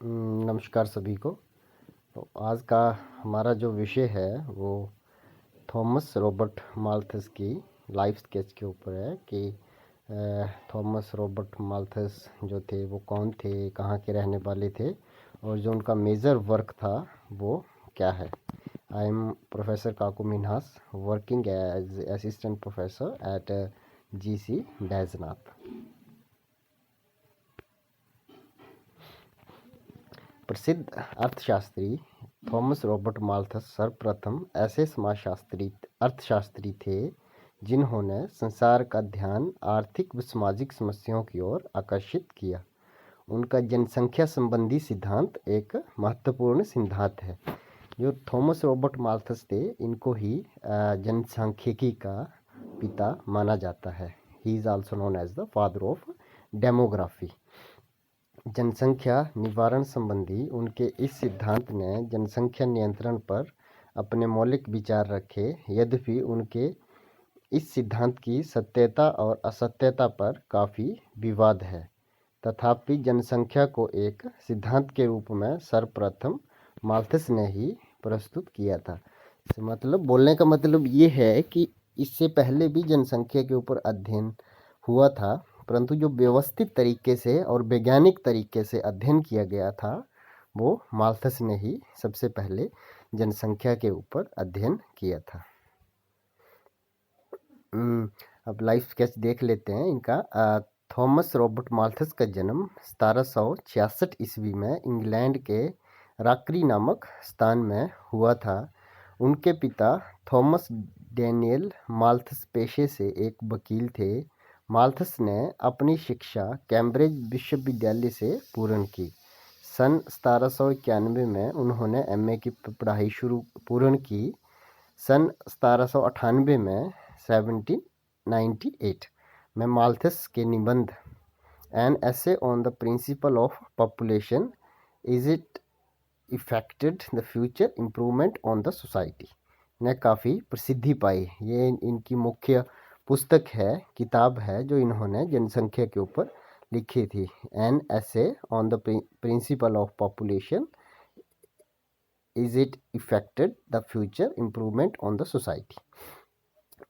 नमस्कार सभी को। तो आज का हमारा जो विषय है वो थॉमस रॉबर्ट माल्थस की लाइफ स्केच के ऊपर है कि थॉमस रॉबर्ट माल्थस जो थे वो कौन थे, कहाँ के रहने वाले थे और जो उनका मेजर वर्क था वो क्या है। I am professor Kaku Minhas, working as assistant professor at GC Baijnath. प्रसिद्ध अर्थशास्त्री थॉमस रॉबर्ट माल्थस सर्वप्रथम ऐसे अर्थशास्त्री थे जिन्होंने संसार का ध्यान आर्थिक व सामाजिक समस्याओं की ओर आकर्षित किया। उनका जनसंख्या संबंधी सिद्धांत एक महत्वपूर्ण सिद्धांत है। जो थॉमस रॉबर्ट माल्थस थे, इनको ही जनसांख्यिकी का पिता माना जाता है। He is also known as the father of demography. जनसंख्या निवारण संबंधी उनके इस सिद्धांत ने जनसंख्या नियंत्रण पर अपने मौलिक विचार रखे। यद्यपि उनके इस सिद्धांत की सत्यता और असत्यता पर काफ़ी विवाद है, तथापि जनसंख्या को एक सिद्धांत के रूप में सर्वप्रथम माल्थस ने ही प्रस्तुत किया था। मतलब बोलने का मतलब ये है कि इससे पहले भी जनसंख्या के ऊपर अध्ययन हुआ था, परंतु जो व्यवस्थित तरीके से और वैज्ञानिक तरीके से अध्ययन किया गया था वो माल्थस ने ही सबसे पहले जनसंख्या के ऊपर अध्ययन किया था। अब लाइफ स्केच देख लेते हैं इनका। थॉमस रॉबर्ट माल्थस का जन्म 1766 ईस्वी में इंग्लैंड के राक्री नामक स्थान में हुआ था। उनके पिता थॉमस डैनियल माल्थस पेशे से एक वकील थे। माल्थस ने अपनी शिक्षा कैम्ब्रिज विश्वविद्यालय से पूर्ण की। सन 1791 में उन्होंने MA की पढ़ाई पूर्ण की। सन 1798 में 1798 में माल्थस के निबंध an essay on the principle of population, is it affected the future improvement on the society ने काफ़ी प्रसिद्धि पाई। ये इनकी मुख्य पुस्तक है, किताब है जो इन्होंने जनसंख्या के ऊपर लिखी थी। An essay on the principle of population, is it affected the future improvement on the society.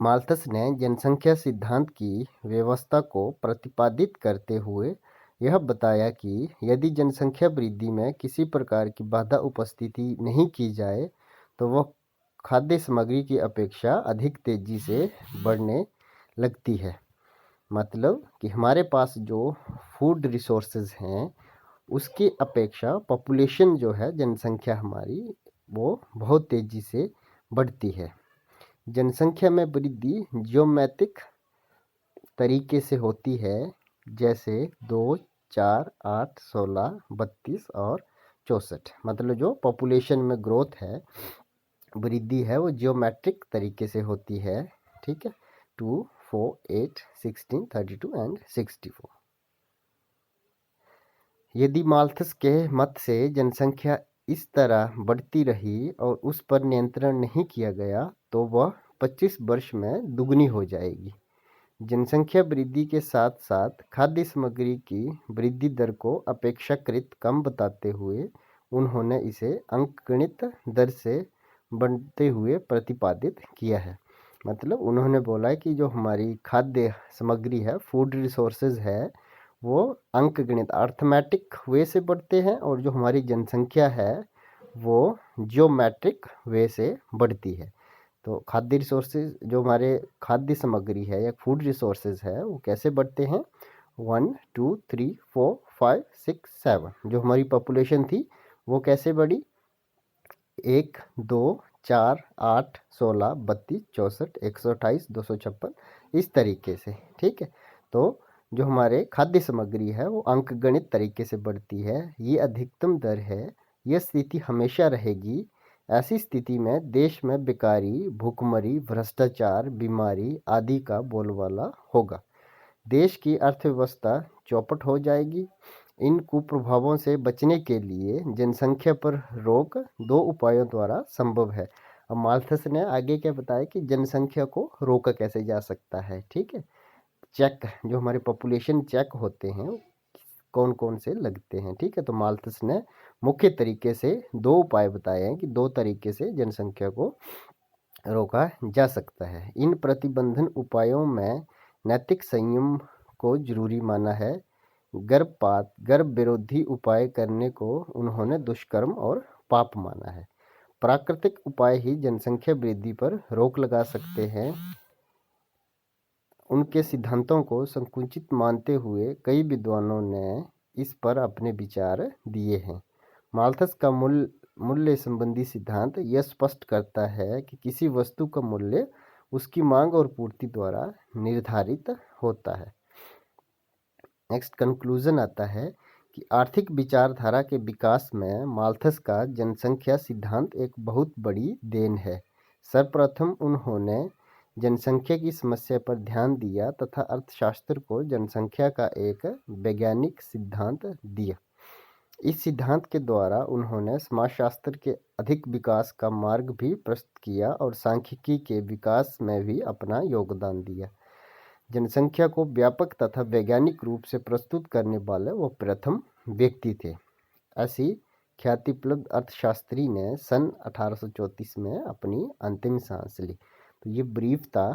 Malthus ने जनसंख्या सिद्धांत की व्यवस्था को प्रतिपादित करते हुए यह बताया कि यदि जनसंख्या वृद्धि में किसी प्रकार की बाधा उपस्थिति नहीं की जाए तो वह खाद्य सामग्री की अपेक्षा अधिक तेजी से बढ़ने लगती है। मतलब कि हमारे पास जो फूड रिसोर्सेज हैं उसकी अपेक्षा पॉपुलेशन जो है, जनसंख्या हमारी, वो बहुत तेजी से बढ़ती है। जनसंख्या में वृद्धि जियोमेट्रिक तरीके से होती है, जैसे 2, 4, 8, 16, 32 और 64। मतलब जो पॉपुलेशन में ग्रोथ है, वृद्धि है, वो जियोमेट्रिक तरीके से होती है। ठीक है, 2, 4, 8, 16, 32 एंड 64। यदि माल्थस के मत से जनसंख्या इस तरह बढ़ती रही और उस पर नियंत्रण नहीं किया गया तो वह 25 वर्ष में दुगनी हो जाएगी। जनसंख्या वृद्धि के साथ साथ खाद्य सामग्री की वृद्धि दर को अपेक्षाकृत कम बताते हुए उन्होंने इसे अंकगणित दर से बढ़ते हुए प्रतिपादित किया है। मतलब उन्होंने बोला कि जो हमारी खाद्य सामग्री है, फूड रिसोर्सेज है, वो अंकगणित अर्थमेटिक वे से बढ़ते हैं और जो हमारी जनसंख्या है वो जियोमेट्रिक वे से बढ़ती है। तो खाद्य रिसोर्सेज, जो हमारे खाद्य सामग्री है या फूड रिसोर्सेज है, वो कैसे बढ़ते हैं? 1, 2, 3, 4, 5, 6, 7। जो हमारी पॉपुलेशन थी वो कैसे बढ़ी? 1, 2, 4, 8, 16, 32, 64, 128, 256, इस तरीके से। ठीक है, तो जो हमारे खाद्य सामग्री है वो अंकगणित तरीके से बढ़ती है। ये अधिकतम दर है। यह स्थिति हमेशा रहेगी। ऐसी स्थिति में देश में बेकारी, भूखमरी, भ्रष्टाचार, बीमारी आदि का बोलबाला होगा। देश की अर्थव्यवस्था चौपट हो जाएगी। इन कुप्रभावों से बचने के लिए जनसंख्या पर रोक 2 उपायों द्वारा संभव है। अब माल्थस ने आगे क्या बताया कि जनसंख्या को रोका कैसे जा सकता है। ठीक है, चेक, जो हमारे पॉपुलेशन चेक होते हैं, कौन कौन से लगते हैं। ठीक है, तो माल्थस ने मुख्य तरीके से 2 उपाय बताए हैं कि 2 तरीके से जनसंख्या को रोका जा सकता है। इन प्रतिबंधन उपायों में नैतिक संयम को जरूरी माना है। गर्भ विरोधी उपाय करने को उन्होंने दुष्कर्म और पाप माना है। प्राकृतिक उपाय ही जनसंख्या वृद्धि पर रोक लगा सकते हैं। उनके सिद्धांतों को संकुचित मानते हुए कई विद्वानों ने इस पर अपने विचार दिए हैं। माल्थस का मूल्य संबंधी सिद्धांत यह स्पष्ट करता है कि किसी वस्तु का मूल्य उसकी मांग और पूर्ति द्वारा निर्धारित होता है। नेक्स्ट कंक्लूजन आता है कि आर्थिक विचारधारा के विकास में माल्थस का जनसंख्या सिद्धांत एक बहुत बड़ी देन है। सर्वप्रथम उन्होंने जनसंख्या की समस्या पर ध्यान दिया तथा अर्थशास्त्र को जनसंख्या का एक वैज्ञानिक सिद्धांत दिया। इस सिद्धांत के द्वारा उन्होंने समाजशास्त्र के अधिक विकास का मार्ग भी प्रस्तुत किया और सांख्यिकी के विकास में भी अपना योगदान दिया। जनसंख्या को व्यापक तथा वैज्ञानिक रूप से प्रस्तुत करने वाले वो प्रथम व्यक्ति थे। ऐसी ख्यातिप्राप्त अर्थशास्त्री ने सन 1834 में अपनी अंतिम सांस ली। तो ये ब्रीफ था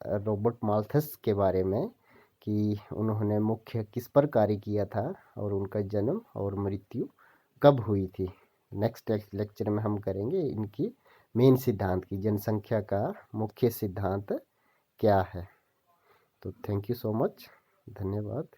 रॉबर्ट माल्थस के बारे में कि उन्होंने मुख्य किस पर कार्य किया था और उनका जन्म और मृत्यु कब हुई थी। नेक्स्ट लेक्चर में हम करेंगे इनकी मेन सिद्धांत की, जनसंख्या का मुख्य सिद्धांत क्या है। तो थैंक यू सो मच, धन्यवाद।